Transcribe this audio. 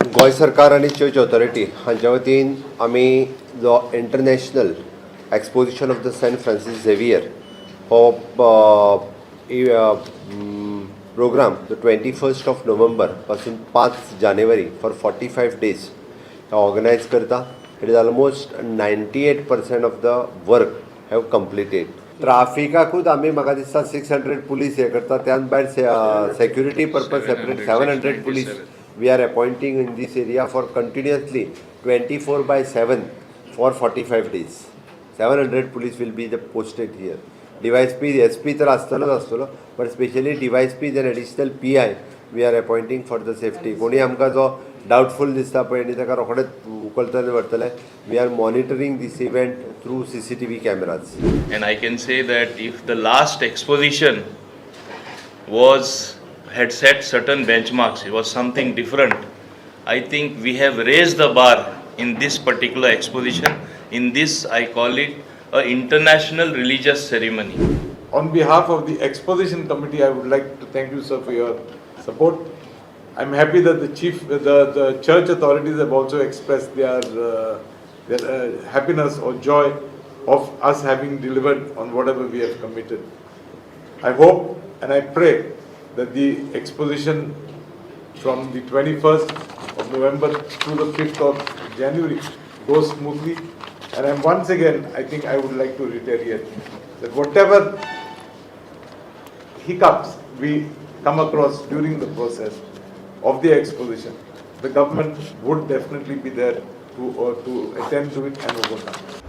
गोय सरकार आणि चर्च ऑथॉरिटी हांच्या वतीन आमी जो international exposition of the Saint Francis Xavier हो program the 21st of November पासून 5 जानेवारी फॉर 45 days ऑर्गनायज करता. It is almost 98% of the work have completed. ट्राफिकाकूच आमी म्हाका दिसता 600 पुलीस हे करता. त्यान भायर security purpose separate 700 police we are appointing in this area for continuously 24/7 for 45 days. 700 police will be posted here. Device P, SP तर आसतलो, but specially device P and additional PI we are appointing for the safety. कोणी आमकां जो doubtful दिसता पळय न्ही ताका रोखडेच उखलतले व्हरतले. We are monitoring this event through CCTV cameras. And I can say that if the last exposition had set certain benchmarks, it was something different. I think we have raised the bar in this particular exposition. In this, I call it an international religious ceremony. On behalf of the Exposition Committee, I would like to thank you, sir, for your support. I'm happy that the church authorities have also expressed their happiness or joy of us having delivered on whatever we have committed. I hope and I pray that the exposition from the 21st of November to the 5th of January goes smoothly. And I'm once again, I think I would like to reiterate that whatever hiccups we come across during the process of the exposition, the government would definitely be there to attend to it and overcome.